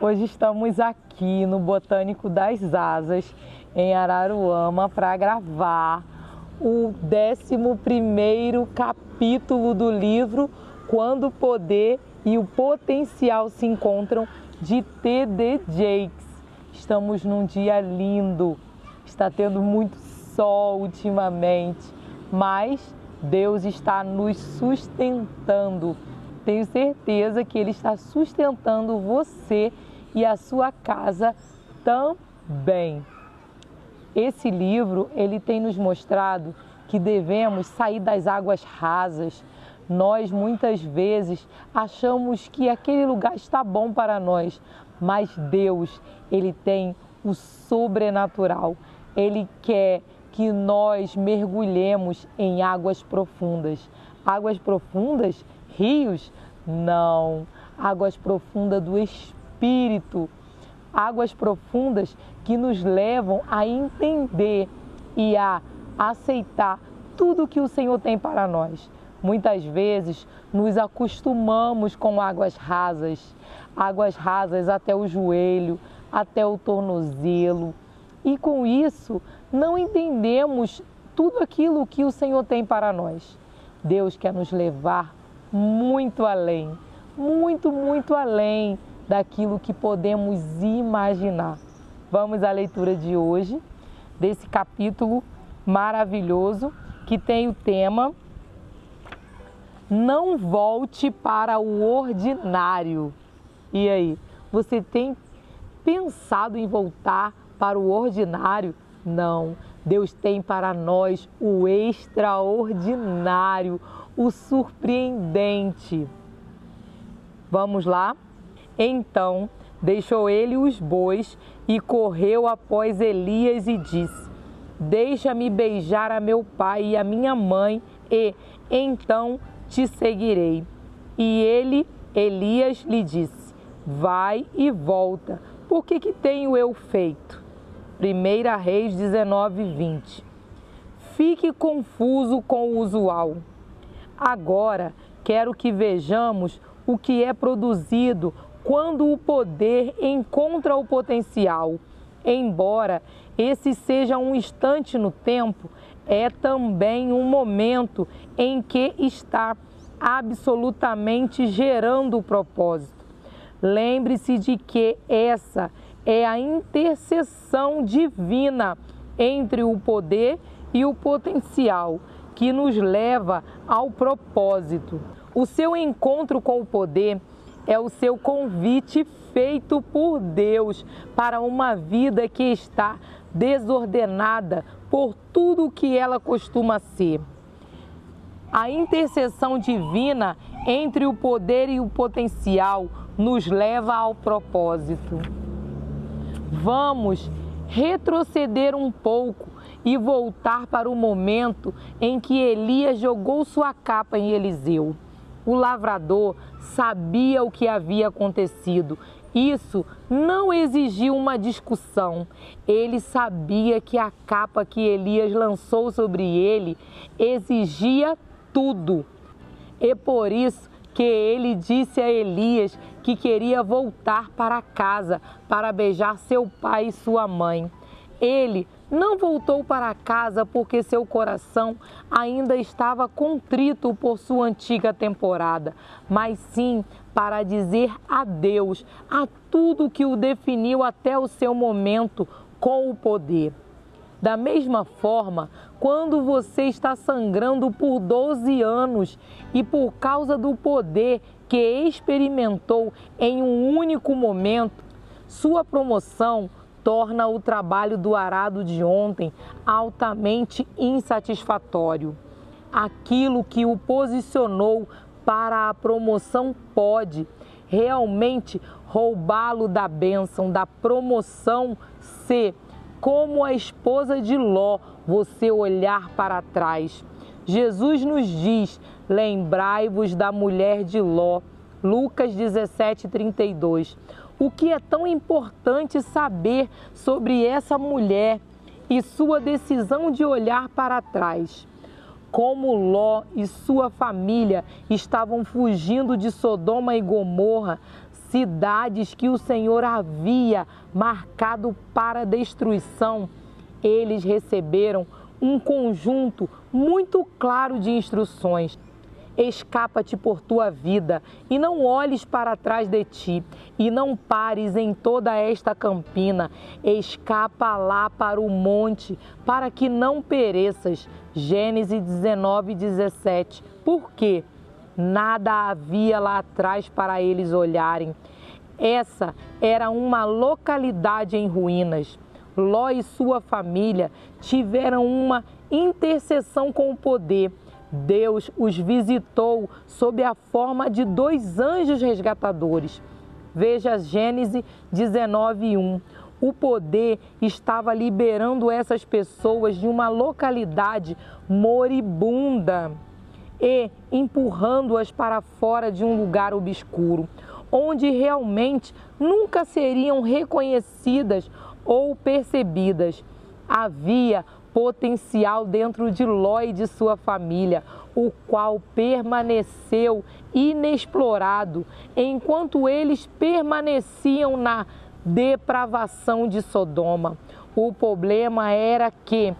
Hoje estamos aqui no Botânico das Asas, em Araruama, para gravar o 11º capítulo do livro Quando o Poder e o Potencial se Encontram, de T.D. Jakes. Estamos num dia lindo, está tendo muito sol ultimamente, mas Deus está nos sustentando. Tenho certeza que Ele está sustentando você e a sua casa também. Esse livro, ele tem nos mostrado que devemos sair das águas rasas. Nós, muitas vezes, achamos que aquele lugar está bom para nós, mas Deus, Ele tem o sobrenatural. Ele quer que nós mergulhemos em águas profundas. Águas profundas? Rios? Não. Águas profundas do Espírito. Águas profundas que nos levam a entender e a aceitar tudo que o Senhor tem para nós. Muitas vezes nos acostumamos com águas rasas até o joelho, até o tornozelo. E com isso não entendemos tudo aquilo que o Senhor tem para nós. Deus quer nos levar muito além, muito além daquilo que podemos imaginar. Vamos à leitura de hoje, desse capítulo maravilhoso, que tem o tema Não volte para o ordinário. E aí, você tem pensado em voltar para o ordinário? Não. Deus tem para nós o extraordinário, o surpreendente. Vamos lá? Então, deixou ele os bois e correu após Elias e disse: Deixa-me beijar a meu pai e a minha mãe, e então te seguirei. E Elias, lhe disse: Vai e volta, por que tenho eu feito? 1 Reis 19:20. Fique confuso com o usual. Agora quero que vejamos o que é produzido quando o poder encontra o potencial. Embora esse seja um instante no tempo, é também um momento em que está absolutamente gerando o propósito. Lembre-se de que essa é a interseção divina entre o poder e o potencial que nos leva ao propósito. O seu encontro com o poder é o seu convite feito por Deus para uma vida que está desordenada por tudo o que ela costuma ser. A interseção divina entre o poder e o potencial nos leva ao propósito. Vamos retroceder um pouco e voltar para o momento em que Elias jogou sua capa em Eliseu. O lavrador sabia o que havia acontecido. Isso não exigiu uma discussão. Ele sabia que a capa que Elias lançou sobre ele exigia tudo. E por isso que ele disse a Elias que queria voltar para casa para beijar seu pai e sua mãe. Ele não voltou para casa porque seu coração ainda estava contrito por sua antiga temporada, mas sim para dizer adeus a tudo que o definiu até o seu momento com o poder. Da mesma forma, quando você está sangrando por 12 anos e por causa do poder que experimentou em um único momento, sua promoção torna o trabalho do arado de ontem altamente insatisfatório. Aquilo que o posicionou para a promoção pode realmente roubá-lo da bênção, da promoção, se, como a esposa de Ló, você olhar para trás. Jesus nos diz: lembrai-vos da mulher de Ló, Lucas 17:32. O que é tão importante saber sobre essa mulher e sua decisão de olhar para trás? Como Ló e sua família estavam fugindo de Sodoma e Gomorra, cidades que o Senhor havia marcado para destruição, eles receberam um conjunto muito claro de instruções. Escapa-te por tua vida, e não olhes para trás de ti, e não pares em toda esta campina. Escapa lá para o monte, para que não pereças. Gênesis 19:17. Por quê? Nada havia lá atrás para eles olharem. Essa era uma localidade em ruínas. Ló e sua família tiveram uma intercessão com o poder. Deus os visitou sob a forma de 2 anjos resgatadores. Veja Gênesis 19:1. O poder estava liberando essas pessoas de uma localidade moribunda e empurrando-as para fora de um lugar obscuro, onde realmente nunca seriam reconhecidas ou percebidas. Havia potencial dentro de Ló e de sua família, o qual permaneceu inexplorado, enquanto eles permaneciam na depravação de Sodoma. O problema era que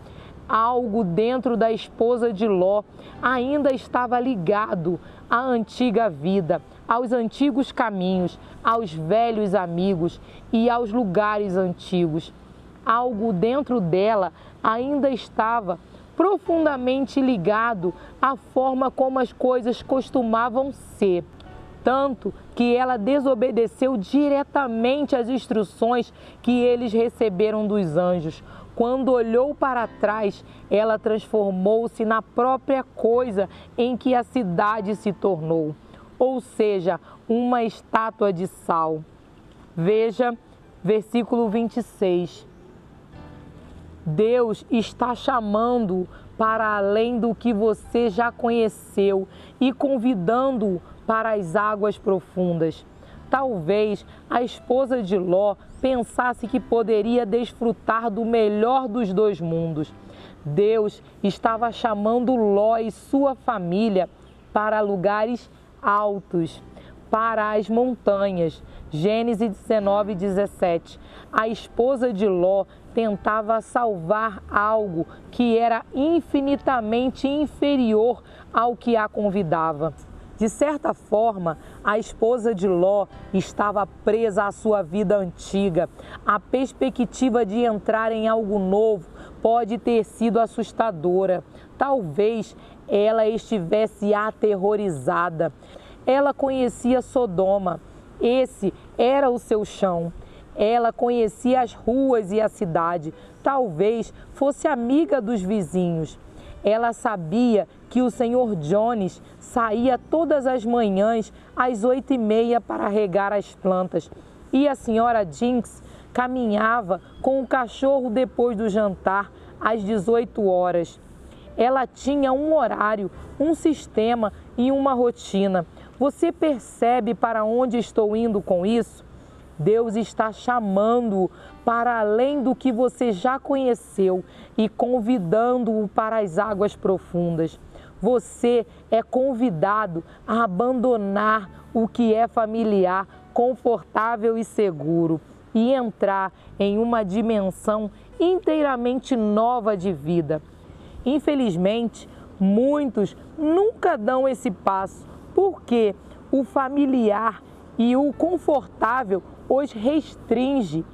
algo dentro da esposa de Ló ainda estava ligado à antiga vida, aos antigos caminhos, aos velhos amigos e aos lugares antigos. Algo dentro dela ainda estava profundamente ligado à forma como as coisas costumavam ser, tanto que ela desobedeceu diretamente às instruções que eles receberam dos anjos. Quando olhou para trás, ela transformou-se na própria coisa em que a cidade se tornou, ou seja, uma estátua de sal. Veja, versículo 26. Deus está chamando para além do que você já conheceu e convidando-o para as águas profundas. Talvez a esposa de Ló pensasse que poderia desfrutar do melhor dos 2 mundos. Deus estava chamando Ló e sua família para lugares altos, para as montanhas. Gênesis 19:17. A esposa de Ló tentava salvar algo que era infinitamente inferior ao que a convidava. De certa forma, a esposa de Ló estava presa à sua vida antiga. A perspectiva de entrar em algo novo pode ter sido assustadora. Talvez ela estivesse aterrorizada. Ela conhecia Sodoma. Esse era o seu chão. Ela conhecia as ruas e a cidade. Talvez fosse amiga dos vizinhos. Ela sabia que o Sr. Jones saía todas as manhãs às 8:30 para regar as plantas. E a Sra. Jinx caminhava com o cachorro depois do jantar às 18 horas. Ela tinha um horário, um sistema e uma rotina. Você percebe para onde estou indo com isso? Deus está chamando-o para além do que você já conheceu e convidando-o para as águas profundas. Você é convidado a abandonar o que é familiar, confortável e seguro e entrar em uma dimensão inteiramente nova de vida. Infelizmente, muitos nunca dão esse passo porque o familiar e o confortável os restringe.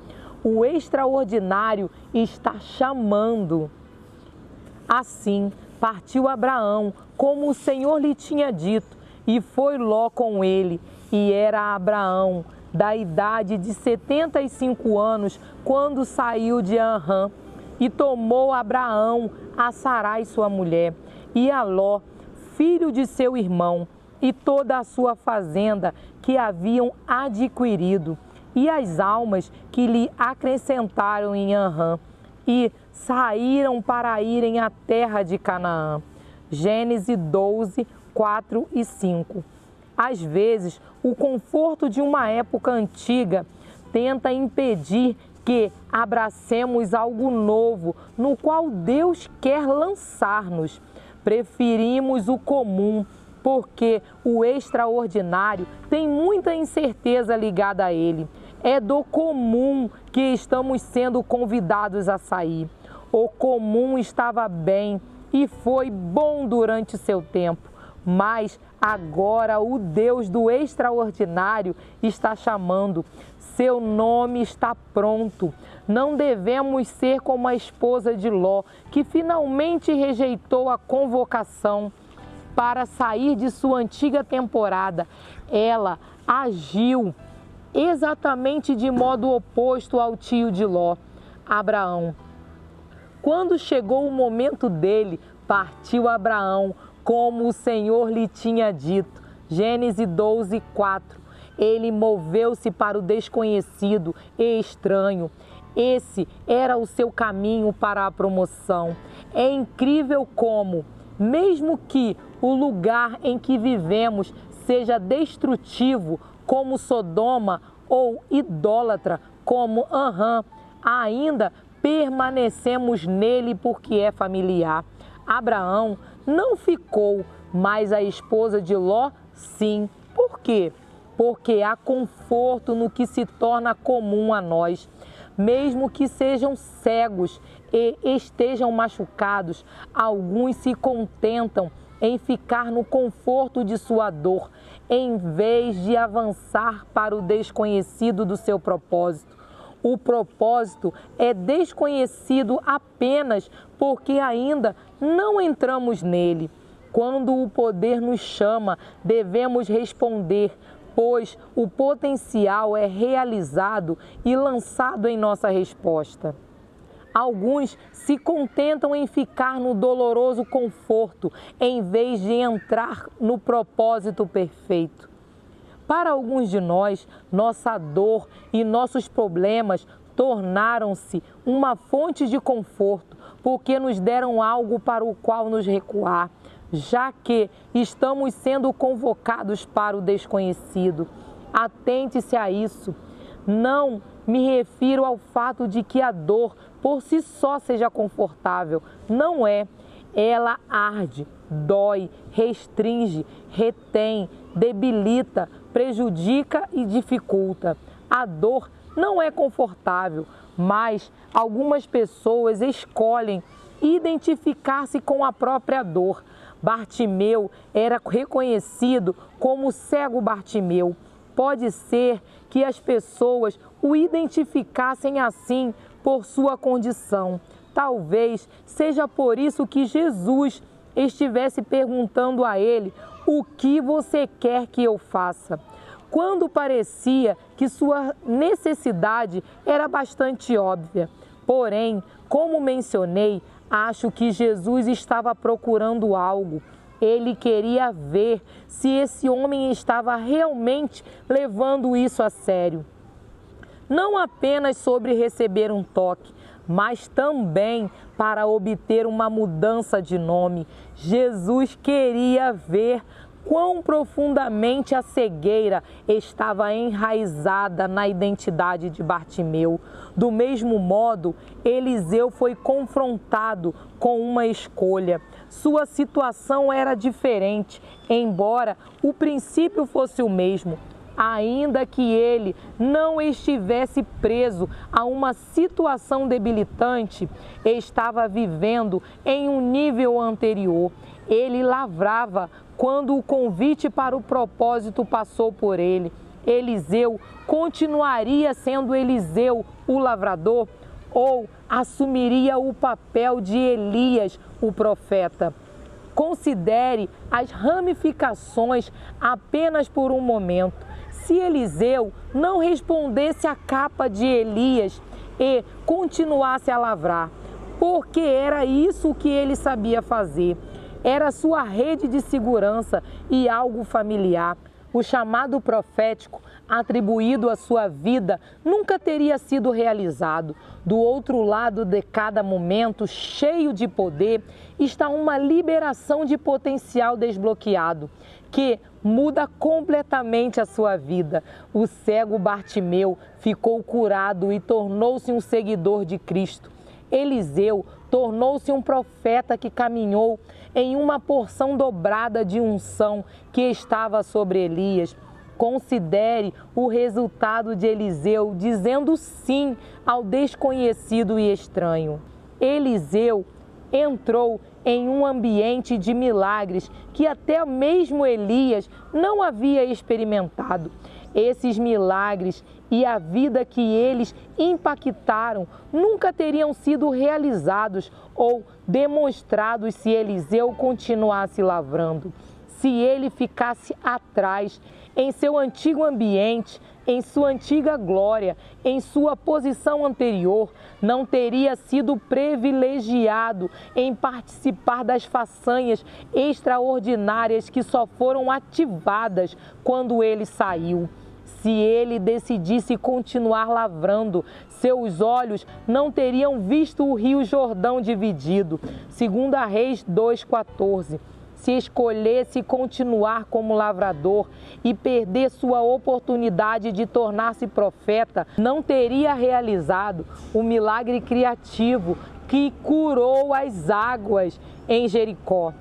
O extraordinário está chamando. Assim, partiu Abraão, como o Senhor lhe tinha dito, e foi Ló com ele. E era Abraão, da idade de 75 anos, quando saiu de Arã. E tomou Abraão a Sarai, sua mulher, e a Ló, filho de seu irmão, e toda a sua fazenda que haviam adquirido, e as almas que lhe acrescentaram em Arã, e saíram para irem à terra de Canaã. Gênesis 12, 4 e 5. Às vezes, o conforto de uma época antiga tenta impedir que abracemos algo novo, no qual Deus quer lançar-nos. Preferimos o comum, porque o extraordinário tem muita incerteza ligada a ele. É do comum que estamos sendo convidados a sair. O comum estava bem e foi bom durante seu tempo, mas agora o Deus do extraordinário está chamando. Seu nome está pronto. Não devemos ser como a esposa de Ló, que finalmente rejeitou a convocação para sair de sua antiga temporada. Ela agiu exatamente de modo oposto ao tio de Ló, Abraão. Quando chegou o momento dele, partiu Abraão, como o Senhor lhe tinha dito. Gênesis 12, 4. Ele moveu-se para o desconhecido e estranho. Esse era o seu caminho para a promoção. É incrível como, mesmo que o lugar em que vivemos seja destrutivo, como Sodoma, ou idólatra, como Arã, ainda permanecemos nele porque é familiar. Abraão não ficou, mas a esposa de Ló, sim. Por quê? Porque há conforto no que se torna comum a nós. Mesmo que sejam cegos e estejam machucados, alguns se contentam em ficar no conforto de sua dor, em vez de avançar para o desconhecido do seu propósito. O propósito é desconhecido apenas porque ainda não entramos nele. Quando o poder nos chama, devemos responder, pois o potencial é realizado e lançado em nossa resposta. Alguns se contentam em ficar no doloroso conforto, em vez de entrar no propósito perfeito. Para alguns de nós, nossa dor e nossos problemas tornaram-se uma fonte de conforto, porque nos deram algo para o qual nos recuar, já que estamos sendo convocados para o desconhecido. Atente-se a isso. Não me refiro ao fato de que a dor por si só seja confortável. Não é. Ela arde, dói, restringe, retém, debilita, prejudica e dificulta. A dor não é confortável, mas algumas pessoas escolhem identificar-se com a própria dor. Bartimeu era reconhecido como cego Bartimeu. Pode ser que as pessoas o identificassem assim por sua condição. Talvez seja por isso que Jesus estivesse perguntando a ele: o que você quer que eu faça? Quando parecia que sua necessidade era bastante óbvia. Porém, como mencionei, acho que Jesus estava procurando algo. Ele queria ver se esse homem estava realmente levando isso a sério. Não apenas sobre receber um toque, mas também para obter uma mudança de nome. Jesus queria ver quão profundamente a cegueira estava enraizada na identidade de Bartimeu. Do mesmo modo, Eliseu foi confrontado com uma escolha. Sua situação era diferente, embora o princípio fosse o mesmo. Ainda que ele não estivesse preso a uma situação debilitante, estava vivendo em um nível anterior. Ele lavrava quando o convite para o propósito passou por ele. Eliseu continuaria sendo Eliseu, o lavrador, ou assumiria o papel de Elias, o profeta? Considere as ramificações apenas por um momento. Se Eliseu não respondesse à capa de Elias e continuasse a lavrar, porque era isso que ele sabia fazer. Era sua rede de segurança e algo familiar. O chamado profético atribuído à sua vida nunca teria sido realizado. Do outro lado de cada momento cheio de poder está uma liberação de potencial desbloqueado, que muda completamente a sua vida. O cego Bartimeu ficou curado e tornou-se um seguidor de Cristo. Eliseu tornou-se um profeta que caminhou em uma porção dobrada de unção que estava sobre Elias. Considere o resultado de Eliseu dizendo sim ao desconhecido e estranho. Eliseu entrou em um ambiente de milagres que até mesmo Elias não havia experimentado. Esses milagres e a vida que eles impactaram nunca teriam sido realizados ou demonstrados se Eliseu continuasse lavrando. Se ele ficasse atrás, em seu antigo ambiente, em sua antiga glória, em sua posição anterior, não teria sido privilegiado em participar das façanhas extraordinárias que só foram ativadas quando ele saiu. Se ele decidisse continuar lavrando, seus olhos não teriam visto o rio Jordão dividido. 2 Reis 2,14. Se escolhesse continuar como lavrador e perder sua oportunidade de tornar-se profeta, não teria realizado o milagre criativo que curou as águas em Jericó.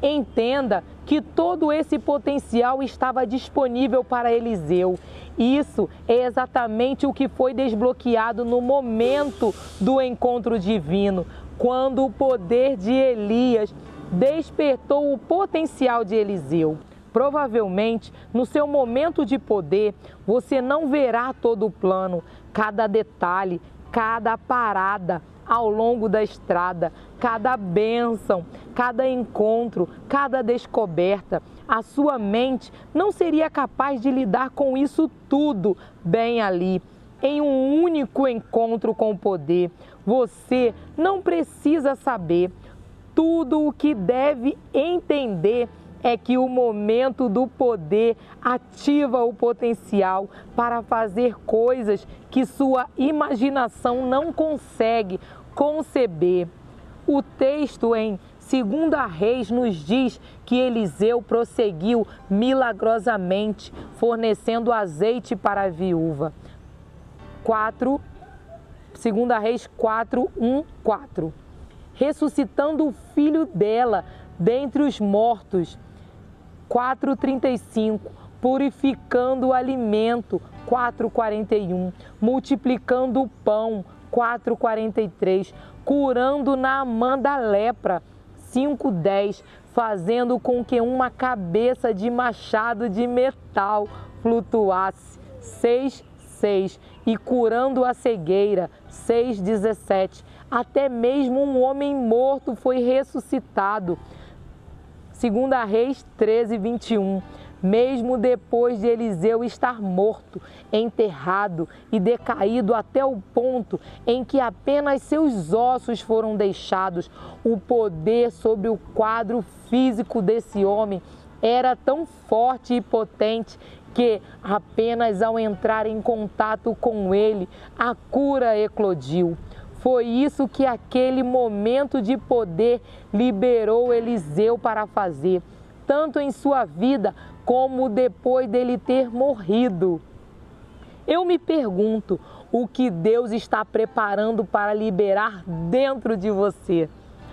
Entenda que todo esse potencial estava disponível para Eliseu. Isso é exatamente o que foi desbloqueado no momento do encontro divino, quando o poder de Elias despertou o potencial de Eliseu. Provavelmente, no seu momento de poder, você não verá todo o plano, cada detalhe, cada parada ao longo da estrada, cada bênção, cada encontro, cada descoberta. A sua mente não seria capaz de lidar com isso tudo bem ali, em um único encontro com o poder. Você não precisa saber. Tudo o que deve entender é que o momento do poder ativa o potencial para fazer coisas que sua imaginação não consegue conceber. O texto em 2 Reis nos diz que Eliseu prosseguiu milagrosamente, fornecendo azeite para a viúva. 2 Reis 4:1-4. Ressuscitando o filho dela dentre os mortos, 4:35, purificando o alimento, 4:41, multiplicando o pão, 4:43, curando Naamã da lepra, 5:10, fazendo com que uma cabeça de machado de metal flutuasse, 6:6, e curando a cegueira, 6:17. Até mesmo um homem morto foi ressuscitado. 2 Reis 13:21. Mesmo depois de Eliseu estar morto, enterrado e decaído até o ponto em que apenas seus ossos foram deixados, o poder sobre o quadro físico desse homem era tão forte e potente que apenas ao entrar em contato com ele, a cura eclodiu. Foi isso que aquele momento de poder liberou Eliseu para fazer, tanto em sua vida como depois dele ter morrido. Eu me pergunto o que Deus está preparando para liberar dentro de você.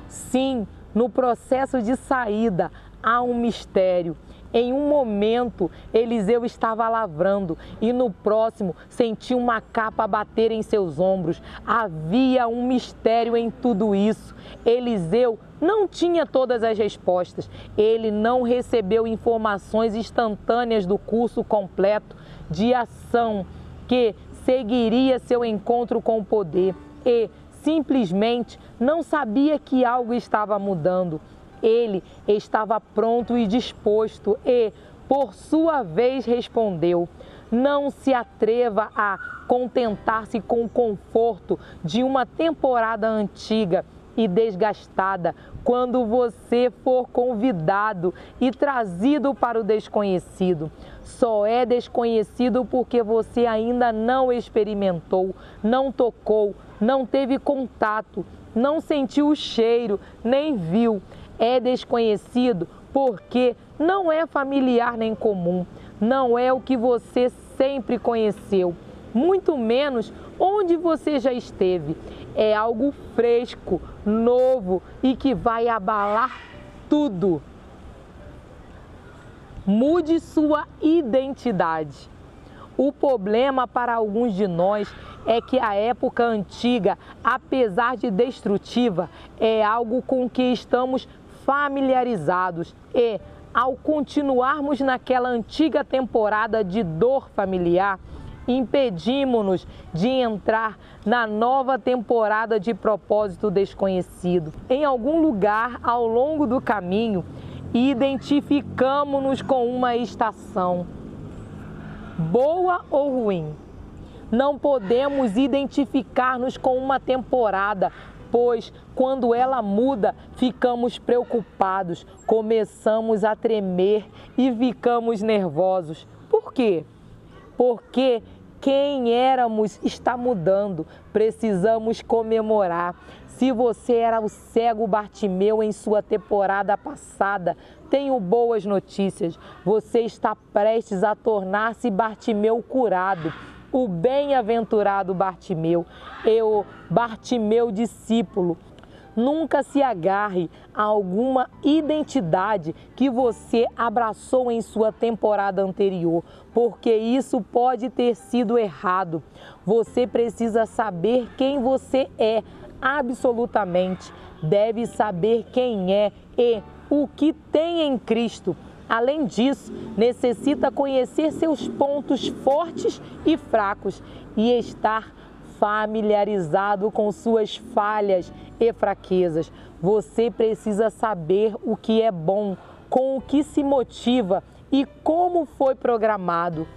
Sim, no processo de saída há um mistério. Em um momento, Eliseu estava lavrando e no próximo sentiu uma capa bater em seus ombros. Havia um mistério em tudo isso. Eliseu não tinha todas as respostas. Ele não recebeu informações instantâneas do curso completo de ação que seguiria seu encontro com o poder e simplesmente não sabia que algo estava mudando. Ele estava pronto e disposto e, por sua vez, respondeu: não se atreva a contentar-se com o conforto de uma temporada antiga e desgastada quando você for convidado e trazido para o desconhecido. Só é desconhecido porque você ainda não experimentou, não tocou, não teve contato, não sentiu o cheiro, nem viu. É desconhecido porque não é familiar nem comum, não é o que você sempre conheceu. muito menos onde você já esteve. É algo fresco, novo e que vai abalar tudo. Mude sua identidade. O problema para alguns de nós é que a época antiga, apesar de destrutiva, é algo com que estamos familiarizados e, ao continuarmos naquela antiga temporada de dor familiar, impedimos-nos de entrar na nova temporada de propósito desconhecido. Em algum lugar ao longo do caminho, identificamos-nos com uma estação, boa ou ruim. Não podemos identificar-nos com uma temporada, pois quando ela muda, ficamos preocupados, começamos a tremer e ficamos nervosos. Por quê? Porque quem éramos está mudando, precisamos comemorar. Se você era o cego Bartimeu em sua temporada passada, tenho boas notícias. Você está prestes a tornar-se Bartimeu curado, o bem-aventurado Bartimeu, o Bartimeu discípulo. Nunca se agarre a alguma identidade que você abraçou em sua temporada anterior, porque isso pode ter sido errado. Você precisa saber quem você é, absolutamente. Deve saber quem é e o que tem em Cristo. Além disso, necessita conhecer seus pontos fortes e fracos e estar familiarizado com suas falhas e fraquezas. Você precisa saber o que é bom, com o que se motiva e como foi programado.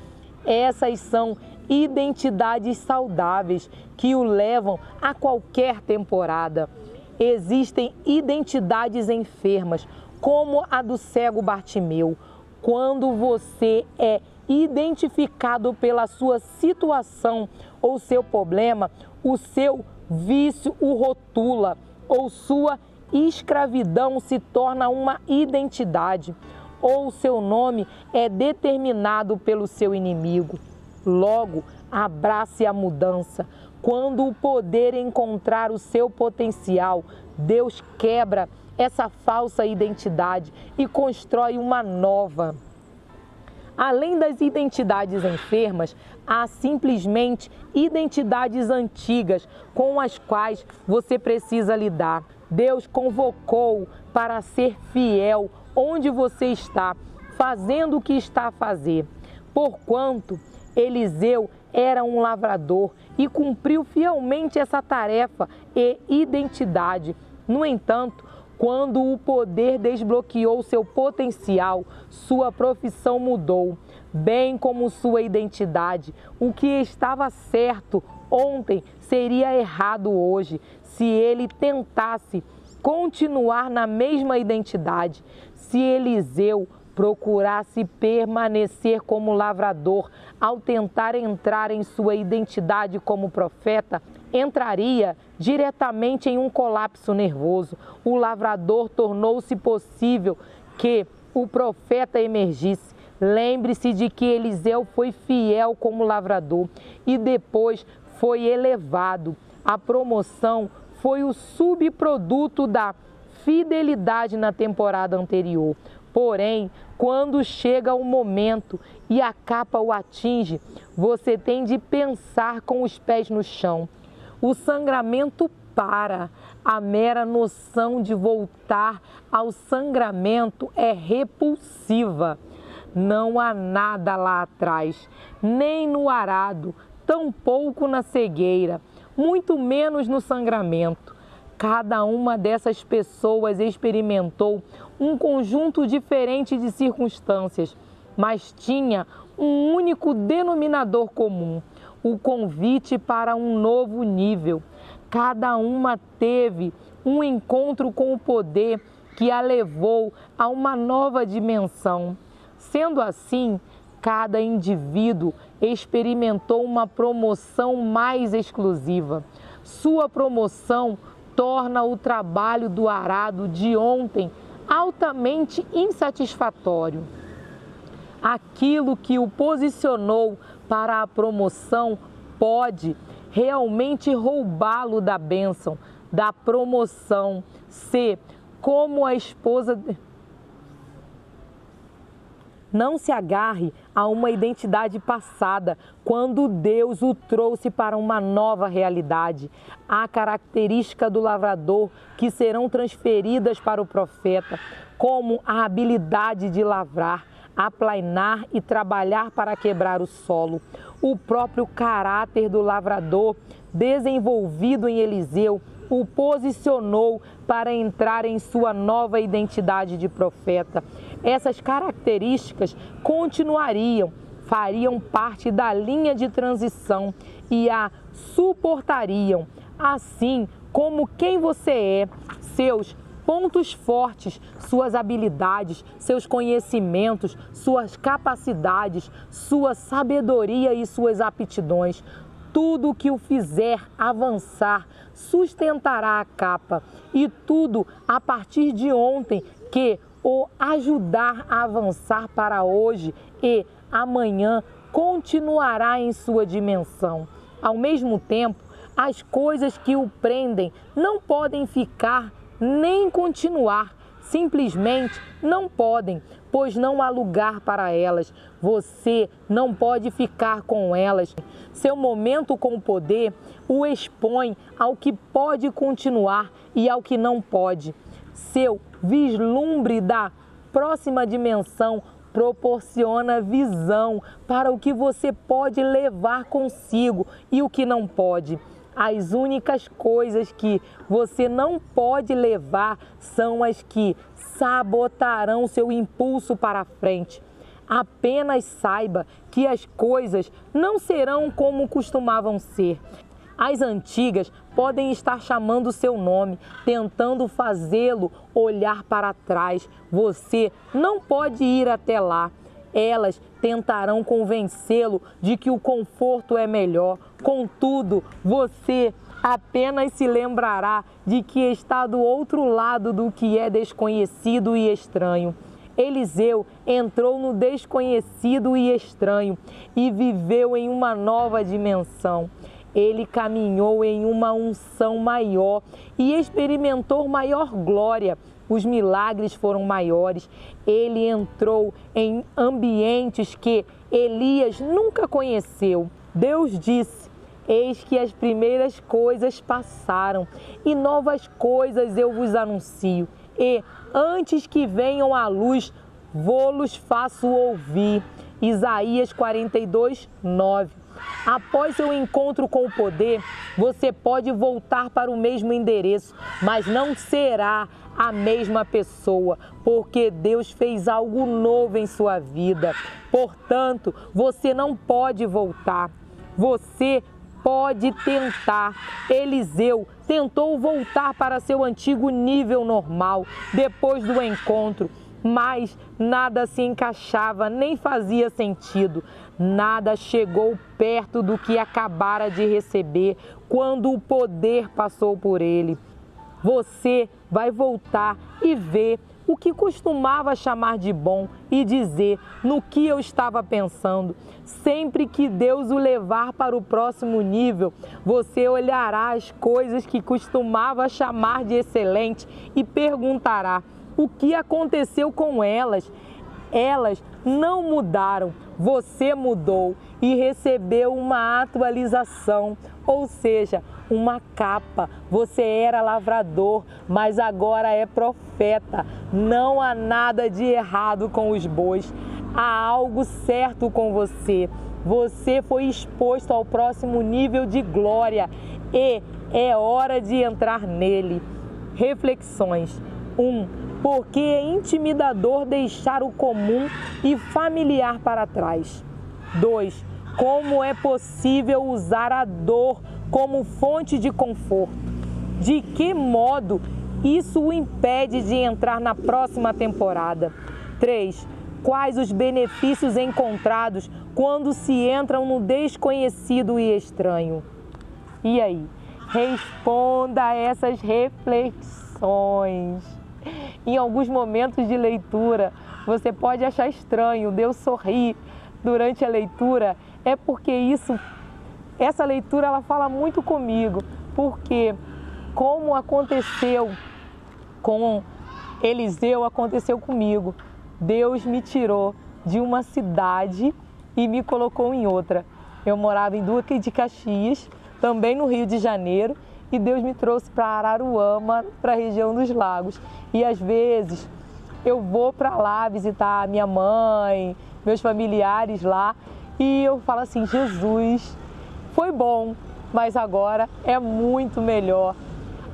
Essas são identidades saudáveis que o levam a qualquer temporada. Existem identidades enfermas, como a do cego Bartimeu. Quando você é identificado pela sua situação ou seu problema, o seu vício o rotula ou sua escravidão se torna uma identidade, ou seu nome é determinado pelo seu inimigo. Logo, abrace a mudança. Quando o poder encontrar o seu potencial, Deus quebra essa falsa identidade e constrói uma nova. Além das identidades enfermas, há simplesmente identidades antigas com as quais você precisa lidar. Deus convocou para ser fiel onde você está, fazendo o que está a fazer. Porquanto Eliseu era um lavrador e cumpriu fielmente essa tarefa e identidade. No entanto, quando o poder desbloqueou seu potencial, sua profissão mudou, bem como sua identidade. O que estava certo ontem seria errado hoje, se ele tentasse continuar na mesma identidade. Se Eliseu procurasse permanecer como lavrador ao tentar entrar em sua identidade como profeta, entraria diretamente em um colapso nervoso. O lavrador tornou-se possível que o profeta emergisse. Lembre-se de que Eliseu foi fiel como lavrador e depois foi elevado. A promoção foi o subproduto da fidelidade na temporada anterior. Porém, quando chega o momento e a capa o atinge, você tem de pensar com os pés no chão. O sangramento para. A mera noção de voltar ao sangramento é repulsiva. Não há nada lá atrás, nem no arado, tampouco na cegueira, muito menos no sangramento. Cada uma dessas pessoas experimentou um conjunto diferente de circunstâncias, mas tinha um único denominador comum: o convite para um novo nível. Cada uma teve um encontro com o poder que a levou a uma nova dimensão. Sendo assim, cada indivíduo experimentou uma promoção mais exclusiva. Sua promoção torna o trabalho do arado de ontem altamente insatisfatório. Aquilo que o posicionou para a promoção pode realmente roubá-lo da bênção, da promoção. C, como a esposa... Não se agarre a uma identidade passada quando Deus o trouxe para uma nova realidade. Há características do lavrador que serão transferidas para o profeta, como a habilidade de lavrar, aplainar e trabalhar para quebrar o solo. O próprio caráter do lavrador, desenvolvido em Eliseu, o posicionou para entrar em sua nova identidade de profeta. Essas características continuariam, fariam parte da linha de transição e a suportariam, assim como quem você é, seus pontos fortes, suas habilidades, seus conhecimentos, suas capacidades, sua sabedoria e suas aptidões. Tudo que o fizer avançar sustentará a capa, e tudo a partir de ontem que o ajudar a avançar para hoje e amanhã continuará em sua dimensão. Ao mesmo tempo, as coisas que o prendem não podem ficar nem continuar, simplesmente não podem, pois não há lugar para elas. Você não pode ficar com elas. Seu momento com o poder o expõe ao que pode continuar e ao que não pode. Seu vislumbre da próxima dimensão proporciona visão para o que você pode levar consigo e o que não pode. As únicas coisas que você não pode levar são as que sabotarão seu impulso para frente. Apenas saiba que as coisas não serão como costumavam ser. As antigas podem estar chamando seu nome, tentando fazê-lo olhar para trás. Você não pode ir até lá. Elas tentarão convencê-lo de que o conforto é melhor. Contudo, você apenas se lembrará de que está do outro lado do que é desconhecido e estranho. Eliseu entrou no desconhecido e estranho e viveu em uma nova dimensão. Ele caminhou em uma unção maior e experimentou maior glória. Os milagres foram maiores. Ele entrou em ambientes que Elias nunca conheceu. Deus disse: eis que as primeiras coisas passaram e novas coisas eu vos anuncio. E antes que venham à luz, vô-los faço ouvir. Isaías 42, 9. Após seu encontro com o poder, você pode voltar para o mesmo endereço, mas não será a mesma pessoa, porque Deus fez algo novo em sua vida. Portanto, você não pode voltar. Você pode tentar. Eliseu tentou voltar para seu antigo nível normal depois do encontro, mas nada se encaixava, nem fazia sentido. Nada chegou perto do que acabara de receber quando o poder passou por ele. Você vai voltar e ver o que costumava chamar de bom e dizer: no que eu estava pensando. Sempre que Deus o levar para o próximo nível, você olhará as coisas que costumava chamar de excelente e perguntará: o que aconteceu com elas? Elas não mudaram, você mudou e recebeu uma atualização, ou seja, uma capa. Você era lavrador, mas agora é profeta. Não há nada de errado com os bois, há algo certo com você. Você foi exposto ao próximo nível de glória e é hora de entrar nele. Reflexões. 1. Porque é intimidador deixar o comum e familiar para trás. 2. Como é possível usar a dor como fonte de conforto? De que modo isso o impede de entrar na próxima temporada? 3. Quais os benefícios encontrados quando se entram no desconhecido e estranho? E aí? Responda a essas reflexões. Em alguns momentos de leitura, você pode achar estranho Deus sorrir durante a leitura. É porque isso essa leitura ela fala muito comigo, porque como aconteceu com Eliseu, aconteceu comigo. Deus me tirou de uma cidade e me colocou em outra. Eu morava em Duque de Caxias, também no Rio de Janeiro, e Deus me trouxe para Araruama, para a região dos lagos. E às vezes eu vou para lá visitar minha mãe, meus familiares lá, e eu falo assim, Jesus, foi bom, mas agora é muito melhor.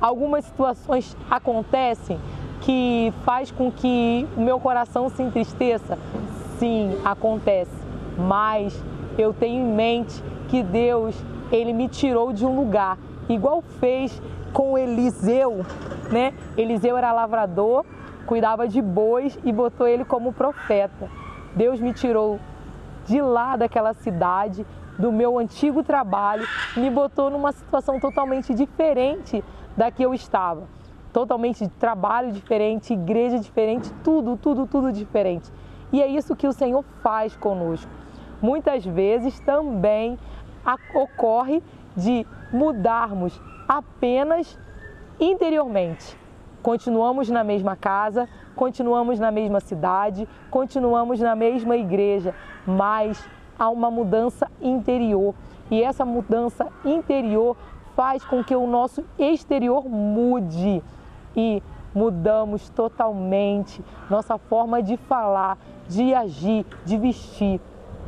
Algumas situações acontecem que faz com que o meu coração se entristeça. Sim, acontece, mas eu tenho em mente que Deus, Ele me tirou de um lugar, igual fez com Eliseu, né? Eliseu era lavrador, cuidava de bois e botou ele como profeta. Deus me tirou de lá daquela cidade, do meu antigo trabalho, me botou numa situação totalmente diferente da que eu estava. Totalmente trabalho diferente, igreja diferente, tudo diferente. E é isso que o Senhor faz conosco. Muitas vezes também ocorre de mudarmos apenas interiormente. Continuamos na mesma casa, continuamos na mesma cidade, continuamos na mesma igreja, mas há uma mudança interior. E essa mudança interior faz com que o nosso exterior mude. E mudamos totalmente nossa forma de falar, de agir, de vestir.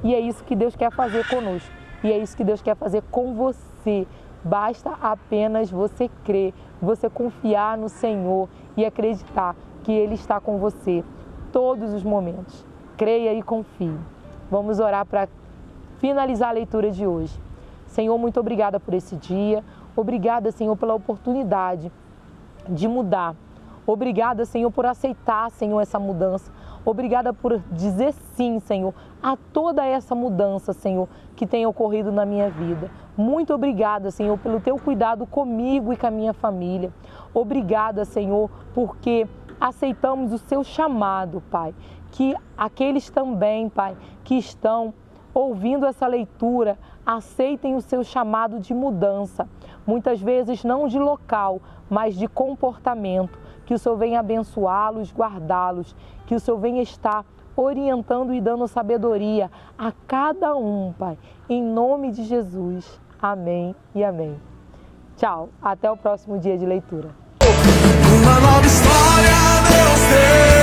E é isso que Deus quer fazer conosco. E é isso que Deus quer fazer com você. Basta apenas você crer, você confiar no Senhor e acreditar que Ele está com você todos os momentos. Creia e confie. Vamos orar para finalizar a leitura de hoje. Senhor, muito obrigada por esse dia. Obrigada, Senhor, pela oportunidade de mudar. Obrigada, Senhor, por aceitar, Senhor, essa mudança. Obrigada por dizer sim, Senhor, a toda essa mudança, Senhor, que tem ocorrido na minha vida. Muito obrigada, Senhor, pelo teu cuidado comigo e com a minha família. Obrigada, Senhor, porque aceitamos o seu chamado, Pai. Que aqueles também, Pai, que estão ouvindo essa leitura, aceitem o seu chamado de mudança. Muitas vezes não de local, mas de comportamento. Que o Senhor venha abençoá-los, guardá-los. Que o Senhor venha estar orientando e dando sabedoria a cada um, Pai. Em nome de Jesus. Amém e amém. Tchau. Até o próximo dia de leitura. Uma nova história, Deus tem.